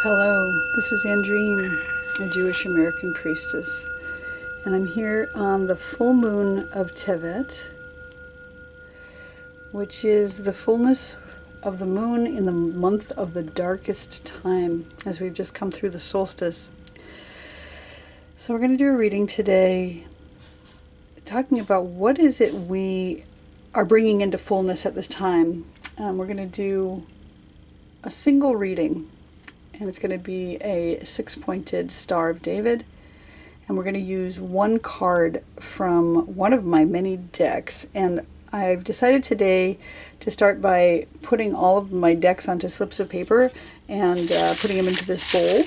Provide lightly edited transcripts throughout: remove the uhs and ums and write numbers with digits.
Hello, this is Andrine, a Jewish American priestess, and I'm here on the full moon of Tevet, which is the fullness of the moon in the month of the darkest time, as we've just come through the solstice. So we're going to do a reading today talking about what is it we are bringing into fullness at this time. We're going to do a single reading, and it's going to be a 6-pointed Star of David, and we're going to use one card from one of my many decks. And I've decided today to start by putting all of my decks onto slips of paper and putting them into this bowl.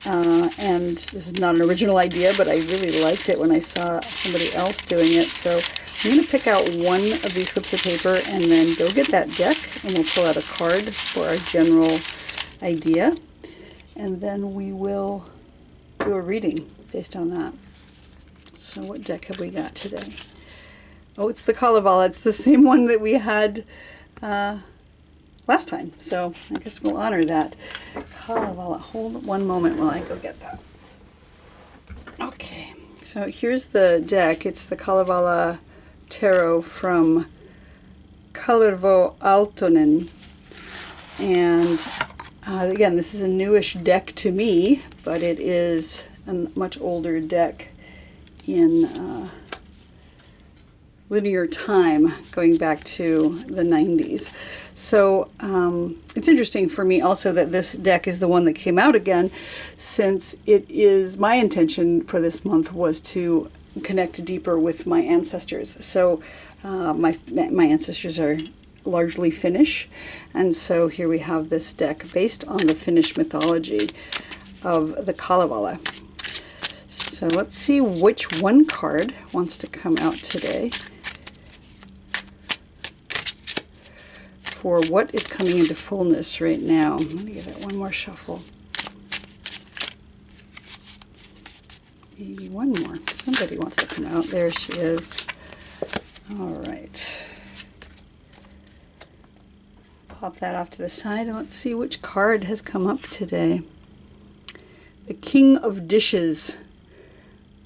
And this is not an original idea, but I really liked it when I saw somebody else doing it. So I'm going to pick out one of these slips of paper and then go get that deck, and we'll pull out a card for our general idea. And then we will do a reading based on that. So what deck have we got today? Oh, it's the Kalevala. It's the same one that we had last time. So I guess we'll honor that. Kalevala. Hold one moment while I go get that. Okay. So here's the deck. It's the Kalevala Tarot from Kakervo Aaltonen. And again, this is a newish deck to me, but it is a much older deck in linear time, going back to the 90s. So it's interesting for me also that this deck is the one that came out again, since it is my intention for this month was to connect deeper with my ancestors. So my ancestors are largely Finnish, and so here we have this deck based on the Finnish mythology of the Kalevala. So let's see which one card wants to come out today for what is coming into fullness right now. I'm going to give it one more shuffle. Maybe one more. Somebody wants to come out. There she is. All right. Pop that off to the side, and let's see which card has come up today. The King of Dishes.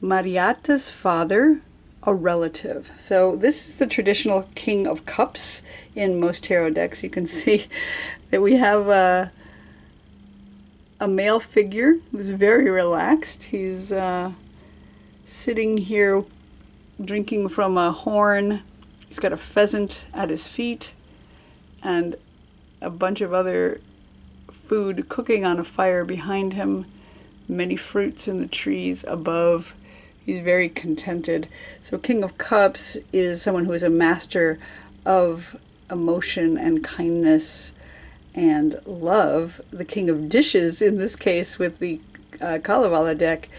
Mariatta's father, a relative. So this is the traditional King of Cups in most tarot decks. You can see that we have a male figure who's very relaxed. He's sitting here drinking from a horn. He's got a pheasant at his feet and a bunch of other food cooking on a fire behind him, many fruits in the trees above. He's very contented. So King of Cups is someone who is a master of emotion and kindness and love. The King of Dishes, in this case with the Kalevala deck,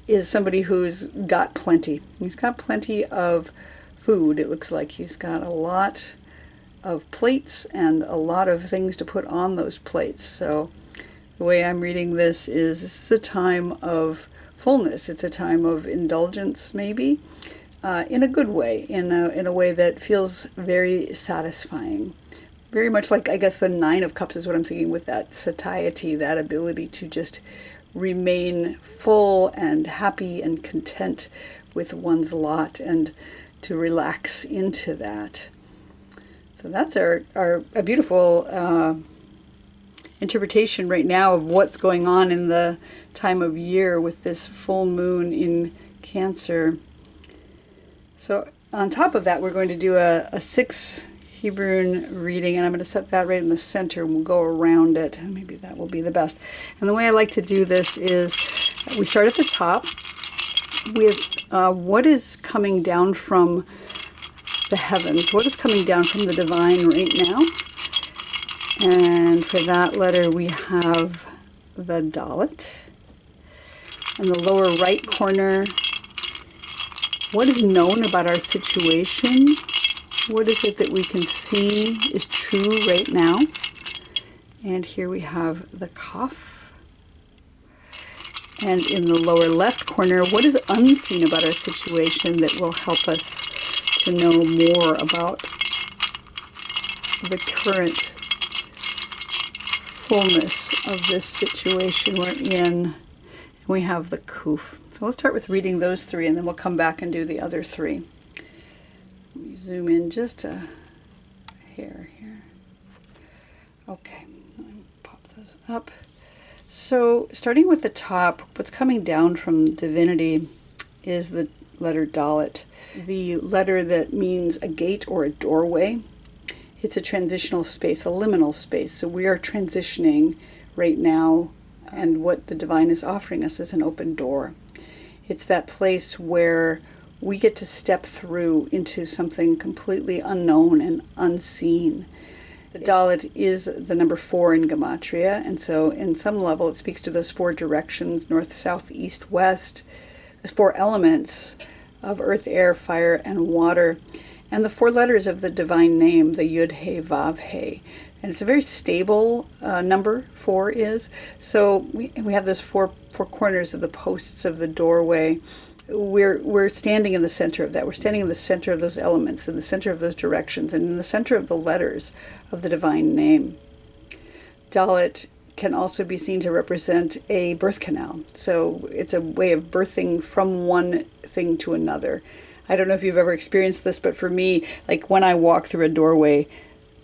is somebody who's got plenty. He's got plenty of food. It looks like he's got a lot of plates and a lot of things to put on those plates. So the way I'm reading this is a time of fullness. It's a time of indulgence, maybe, in a good way, in a way that feels very satisfying. Very much like, I guess, the Nine of Cups is what I'm thinking, with that satiety, that ability to just remain full and happy and content with one's lot and to relax into that. So that's a beautiful interpretation right now of what's going on in the time of year with this full moon in Cancer. So on top of that, we're going to do a 6 Hebrew reading, and I'm going to set that right in the center, and we'll go around it. Maybe that will be the best. And the way I like to do this is we start at the top with what is coming down from the heavens, what is coming down from the divine right now. And for that letter we have the Dalet. In the lower right corner, what is known about our situation? What is it that we can see is true right now? And here we have the Kaf. And in the lower left corner, what is unseen about our situation that will help us to know more about the current fullness of this situation we're in. We have the kuf. So we'll start with reading those three, and then we'll come back and do the other three. Let me zoom in just a hair here. Okay, let me pop those up. So starting with the top, what's coming down from divinity is the letter Dalet, the letter that means a gate or a doorway. It's a transitional space, a liminal space. So we are transitioning right now, and what the divine is offering us is an open door. It's that place where we get to step through into something completely unknown and unseen. The Dalet is the number 4 in Gematria, and so in some level it speaks to those 4 directions, north, south, east, west, those 4 elements of earth, air, fire, and water, and the 4 letters of the divine name, the Yud, He, Vav, He. And it's a very stable number, 4 is. So we have those four corners of the posts of the doorway. We're standing in the center of that. We're standing in the center of those elements, in the center of those directions, and in the center of the letters of the divine name. Dalet can also be seen to represent a birth canal. So it's a way of birthing from one thing to another. I don't know if you've ever experienced this, but for me, like when I walk through a doorway,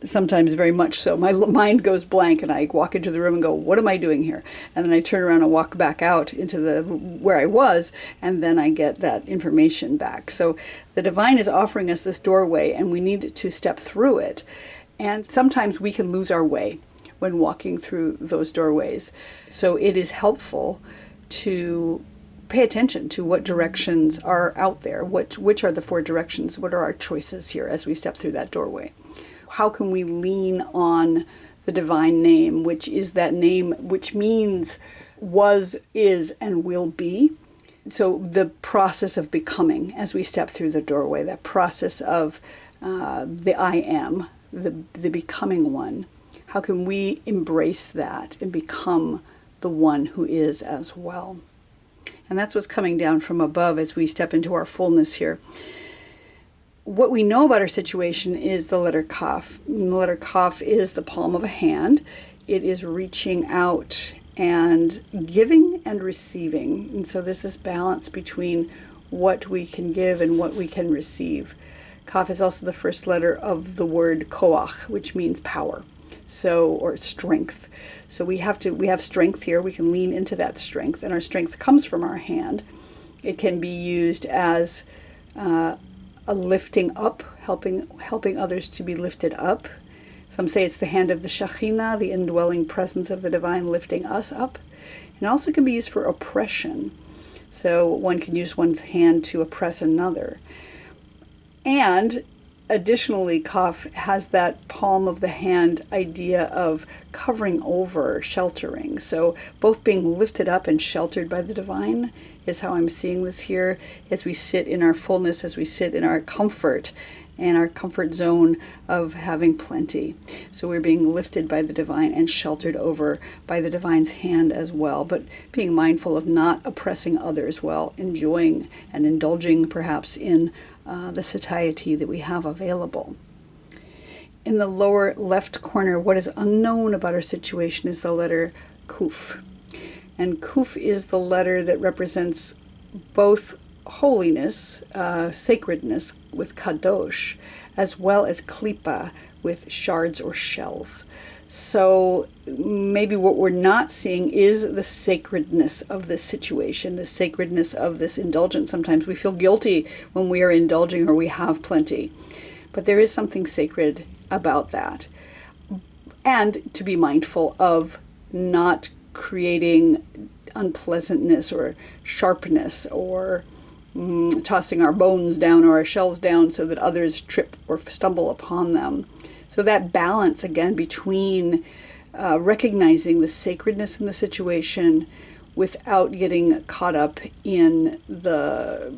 sometimes very much so, my mind goes blank and I walk into the room and go, what am I doing here? And then I turn around and walk back out into where I was, and then I get that information back. So the divine is offering us this doorway, and we need to step through it. And sometimes we can lose our way when walking through those doorways. So it is helpful to pay attention to what directions are out there, which are the 4 directions, what are our choices here as we step through that doorway. How can we lean on the divine name, which is that name which means was, is, and will be? So the process of becoming as we step through the doorway, that process of the I am, the becoming one. How can we embrace that and become the one who is as well? And that's what's coming down from above as we step into our fullness here. What we know about our situation is the letter Kaf. And the letter Kaf is the palm of a hand. It is reaching out and giving and receiving. And so there's this balance between what we can give and what we can receive. Kaf is also the first letter of the word koach, which means power, or strength. So we have strength here. We can lean into that strength, and our strength comes from our hand. It can be used as a lifting up, helping others to be lifted up. Some say it's the hand of the Shekhinah, the indwelling presence of the divine, lifting us up. It also can be used for oppression. So one can use one's hand to oppress another. And additionally, Kaf has that palm of the hand idea of covering over, sheltering. So both being lifted up and sheltered by the divine is how I'm seeing this here as we sit in our fullness, as we sit in our comfort and our comfort zone of having plenty. So we're being lifted by the divine and sheltered over by the divine's hand as well, but being mindful of not oppressing others while enjoying and indulging perhaps in the satiety that we have available. In the lower left corner, what is unknown about our situation is the letter Kuf. And Kuf is the letter that represents both holiness, sacredness with kadosh, as well as klipa with shards or shells. So maybe what we're not seeing is the sacredness of this situation, the sacredness of this indulgence. Sometimes we feel guilty when we are indulging or we have plenty, but there is something sacred about that. And to be mindful of not creating unpleasantness or sharpness or tossing our bones down or our shells down so that others trip or stumble upon them. So that balance again between recognizing the sacredness in the situation without getting caught up in the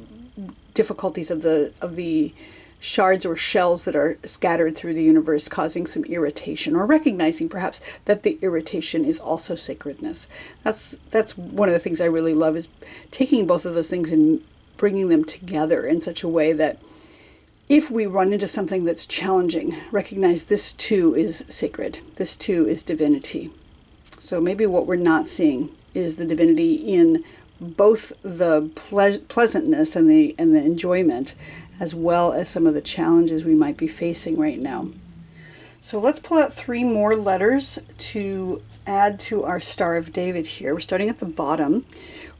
difficulties of the shards or shells that are scattered through the universe, causing some irritation, or recognizing perhaps that the irritation is also sacredness. That's one of the things I really love, is taking both of those things and bringing them together in such a way that if we run into something that's challenging, recognize this too is sacred. This too is divinity. So maybe what we're not seeing is the divinity in both the pleasantness and the enjoyment, as well as some of the challenges we might be facing right now. So let's pull out 3 more letters to add to our Star of David here. We're starting at the bottom.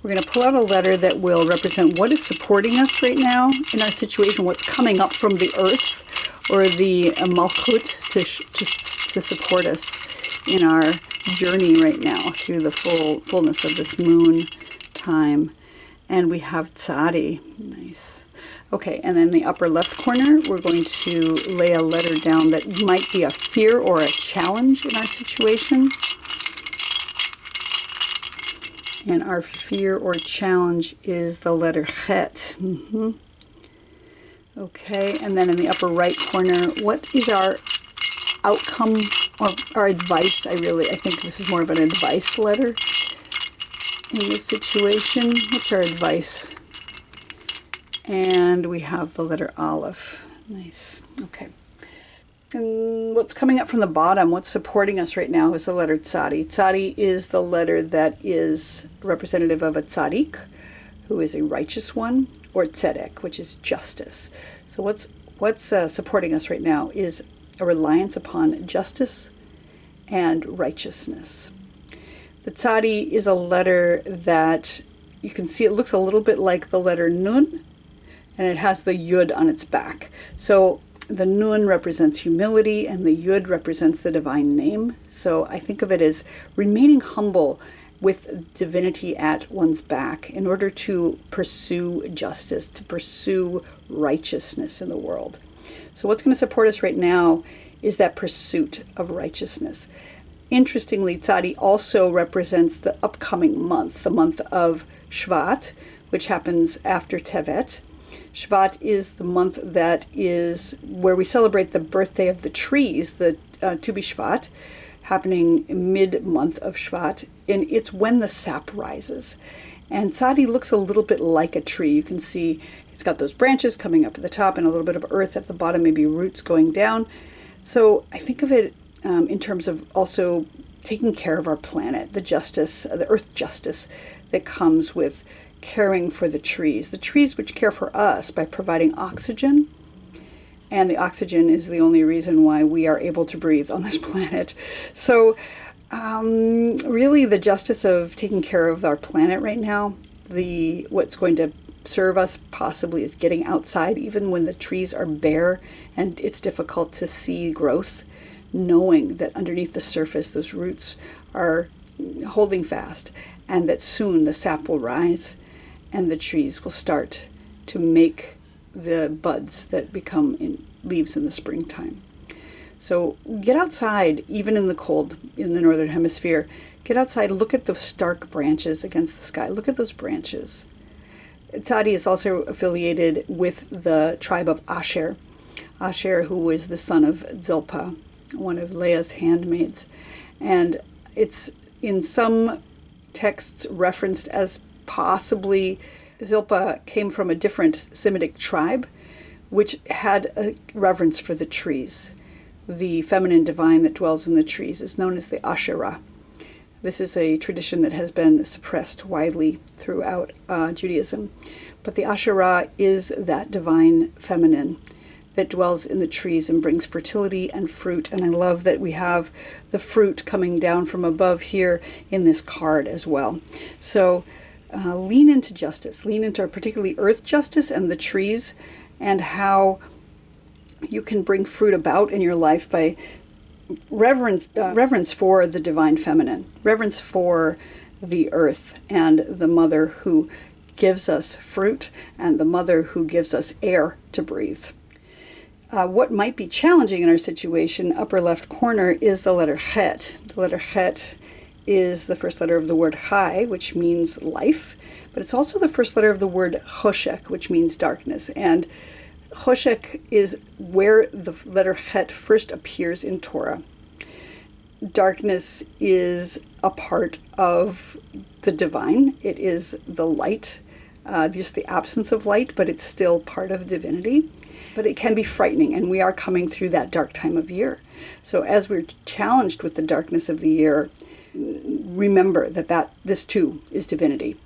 We're going to pull out a letter that will represent what is supporting us right now in our situation, what's coming up from the earth or the Malchut to support us in our journey right now through the fullness of this moon time. And we have Tzadi. Nice. Okay, and then the upper left corner, we're going to lay a letter down that might be a fear or a challenge in our situation. And our fear or challenge is the letter Chet. Okay, and then in the upper right corner, what is our outcome or our advice? I think this is more of an advice letter in this situation. What's our advice? And we have the letter Aleph. Nice. Okay. And what's coming up from the bottom, what's supporting us right now is the letter Tzadi. Tzadi is the letter that is representative of a tzaddik, who is a righteous one, or tzedek, which is justice. So what's supporting us right now is a reliance upon justice and righteousness. The Tzadi is a letter that you can see it looks a little bit like the letter Nun, and it has the Yud on its back. So the Nun represents humility and the Yud represents the divine name. So I think of it as remaining humble with divinity at one's back in order to pursue justice, to pursue righteousness in the world. So what's going to support us right now is that pursuit of righteousness. Interestingly, Tzadi also represents the upcoming month, the month of Shvat, which happens after Tevet. Shvat is the month that is where we celebrate the birthday of the trees, the Tu B'Shvat, happening mid-month of Shvat, and it's when the sap rises. And Tzadi looks a little bit like a tree. You can see it's got those branches coming up at the top and a little bit of earth at the bottom, maybe roots going down. So I think of it in terms of also taking care of our planet, the justice, the earth justice that comes with caring for the trees which care for us by providing oxygen. And the oxygen is the only reason why we are able to breathe on this planet. So really the justice of taking care of our planet right now, what's going to serve us possibly is getting outside even when the trees are bare and it's difficult to see growth, knowing that underneath the surface those roots are holding fast and that soon the sap will rise and the trees will start to make the buds that become leaves in the springtime. So get outside, even in the cold in the northern hemisphere. Get outside, look at those stark branches against the sky. Look at those branches. Tzadi is also affiliated with the tribe of Asher. Asher, who was the son of Zilpah, one of Leah's handmaids. And it's in some texts referenced as possibly Zilpah came from a different Semitic tribe, which had a reverence for the trees. The feminine divine that dwells in the trees is known as the Asherah. This is a tradition that has been suppressed widely throughout Judaism. But the Asherah is that divine feminine that dwells in the trees and brings fertility and fruit. And I love that we have the fruit coming down from above here in this card as well. So lean into justice, lean into particularly earth justice and the trees, and how you can bring fruit about in your life by reverence for the divine feminine, reverence for the earth and the mother who gives us fruit and the mother who gives us air to breathe. What might be challenging in our situation, upper left corner, is the letter Chet. The letter Chet is the first letter of the word Chai, which means life, but it's also the first letter of the word Choshek, which means darkness. And Choshek is where the letter Chet first appears in Torah. Darkness is a part of the divine. It is the light, just the absence of light, but it's still part of divinity. But it can be frightening, and we are coming through that dark time of year. So as we're challenged with the darkness of the year, remember that this too is divinity.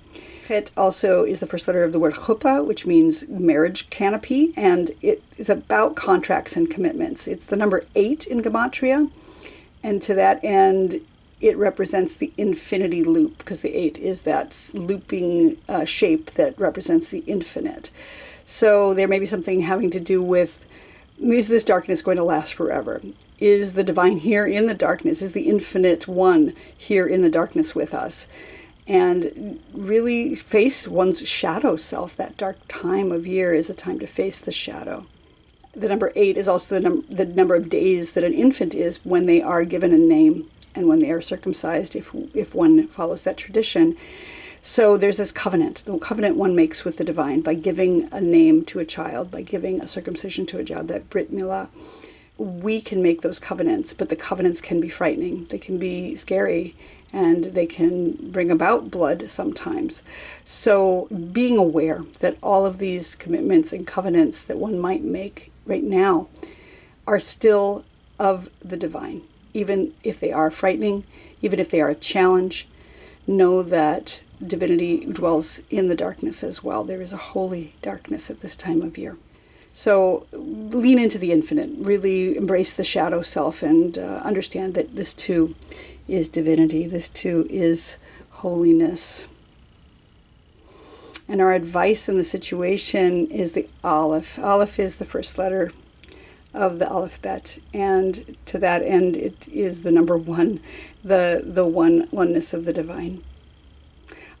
Het also is the first letter of the word chuppah, which means marriage canopy, and it is about contracts and commitments. It's the number 8 in Gematria, and to that end, it represents the infinity loop, because the 8 is that looping shape that represents the infinite. So there may be something having to do with, is this darkness going to last forever? Is the divine here in the darkness? Is the infinite one here in the darkness with us? And really face one's shadow self. That dark time of year is a time to face the shadow. The number 8 is also the number of days that an infant is when they are given a name and when they are circumcised, if one follows that tradition. So there's this covenant, the covenant one makes with the divine by giving a name to a child, by giving a circumcision to a child, that Brit Milah. We can make those covenants, but the covenants can be frightening. They can be scary, and they can bring about blood sometimes. So being aware that all of these commitments and covenants that one might make right now are still of the divine, even if they are frightening, even if they are a challenge, know that divinity dwells in the darkness as well. There is a holy darkness at this time of year. So lean into the infinite, really embrace the shadow self, and understand that this too is divinity. This too is holiness. And our advice in the situation is the Aleph. Aleph is the first letter of the alphabet, and to that end it is the number 1, the oneness of the divine.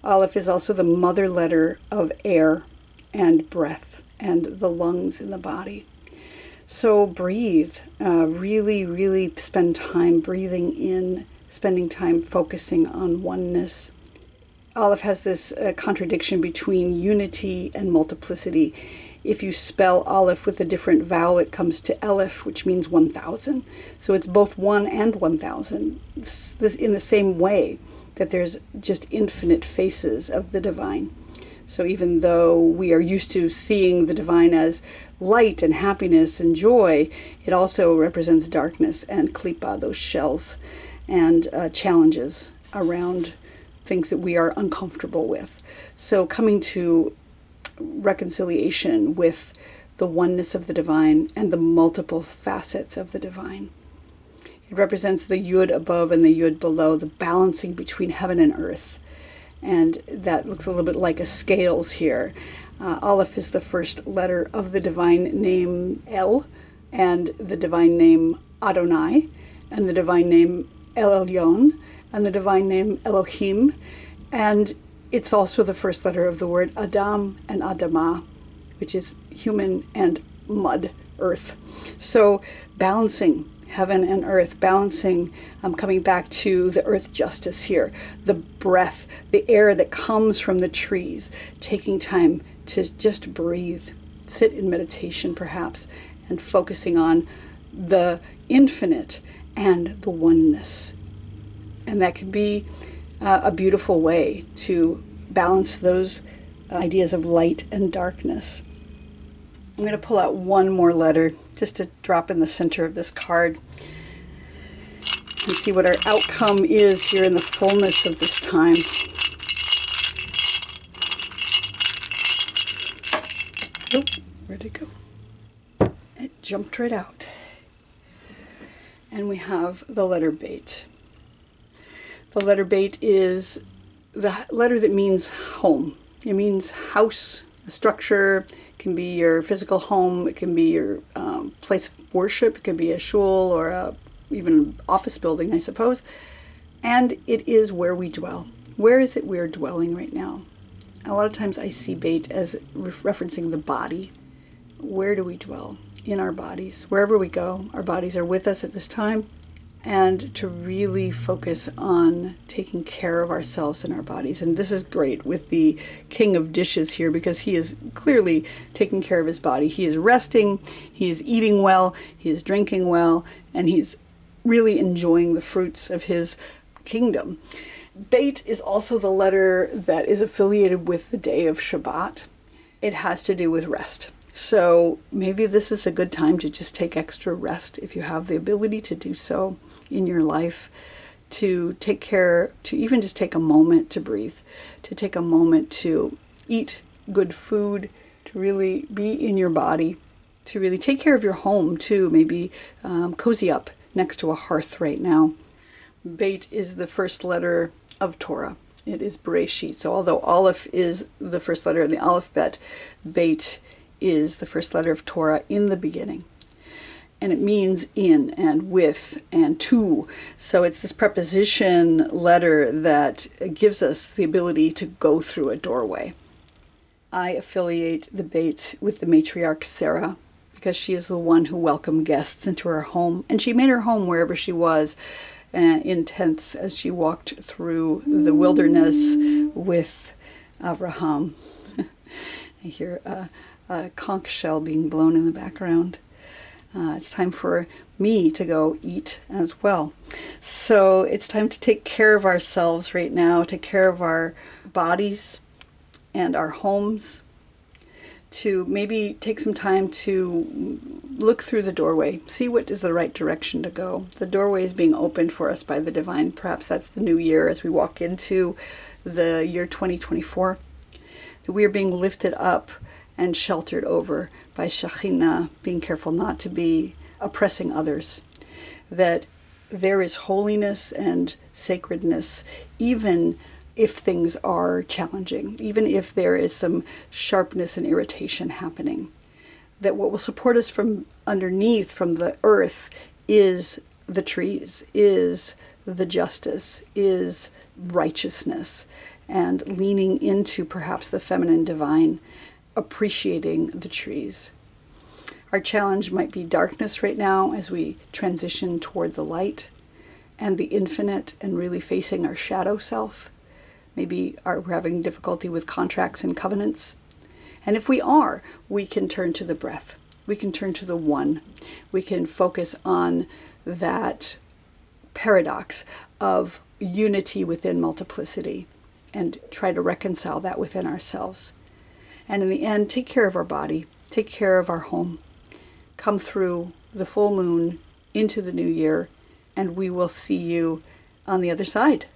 Aleph is also the mother letter of air and breath and the lungs in the body. So breathe, really spend time breathing in, spending time focusing on oneness. Aleph has this contradiction between unity and multiplicity. If you spell Aleph with a different vowel, it comes to Aleph, which means 1,000. So it's both 1 and 1,000. This in the same way that there's just infinite faces of the divine. So even though we are used to seeing the divine as light and happiness and joy, it also represents darkness and klipa, those shells, and challenges around things that we are uncomfortable with. So coming to reconciliation with the oneness of the divine and the multiple facets of the divine. It represents the yud above and the yud below, the balancing between heaven and earth. And that looks a little bit like a scales here. Aleph is the first letter of the divine name El, and the divine name Adonai, and the divine name El Elyon, and the divine name Elohim. And it's also the first letter of the word Adam and Adamah, which is human and mud, earth. So balancing heaven and earth, balancing, coming back to the earth justice here, the breath, the air that comes from the trees, taking time to just breathe, sit in meditation perhaps, and focusing on the infinite and the oneness. And that can be a beautiful way to balance those ideas of light and darkness. I'm going to pull out one more letter just to drop in the center of this card and see what our outcome is here in the fullness of this time. Oop, where'd it go? It jumped right out. And we have the letter Beit. The letter Beit is the letter that means home. It means house, a structure. It can be your physical home. It can be your place of worship. It can be a shul or even an office building, I suppose. And it is where we dwell. Where is it we're dwelling right now? A lot of times I see Beit as referencing the body. Where do we dwell? In our bodies. Wherever we go, our bodies are with us at this time. And to really focus on taking care of ourselves and our bodies. And this is great with the king of dishes here, because he is clearly taking care of his body. He is resting, he is eating well, he is drinking well, and he's really enjoying the fruits of his kingdom. Beit is also the letter that is affiliated with the day of Shabbat. It has to do with rest. So maybe this is a good time to just take extra rest if you have the ability to do so in your life, to take care, to even just take a moment to breathe, to take a moment to eat good food, to really be in your body, to really take care of your home too, maybe cozy up next to a hearth right now. Beit is the first letter of Torah. It is Bereshit. So although Aleph is the first letter in the alphabet, Beit is the first letter of Torah in the beginning. And it means in and with and to. So it's this preposition letter that gives us the ability to go through a doorway. I affiliate the Beit with the matriarch Sarah, because she is the one who welcomed guests into her home. And she made her home wherever she was, in tents as she walked through the wilderness with Abraham. I hear a conch shell being blown in the background. It's time for me to go eat as well. So it's time to take care of ourselves right now, take care of our bodies and our homes, to maybe take some time to look through the doorway, see what is the right direction to go. The doorway is being opened for us by the divine. Perhaps that's the new year as we walk into the year 2024. That we are being lifted up and sheltered over by Shekhinah, being careful not to be oppressing others. That there is holiness and sacredness, even if things are challenging, even if there is some sharpness and irritation happening. That what will support us from underneath, from the earth, is the trees, is the justice, is righteousness, and leaning into perhaps the feminine divine, appreciating the trees. Our challenge might be darkness right now as we transition toward the light and the infinite, and really facing our shadow self. Maybe we're having difficulty with contracts and covenants. And if we are, we can turn to the breath. We can turn to the one. We can focus on that paradox of unity within multiplicity and try to reconcile that within ourselves. And in the end, take care of our body, take care of our home. Come through the full moon into the new year, and we will see you on the other side.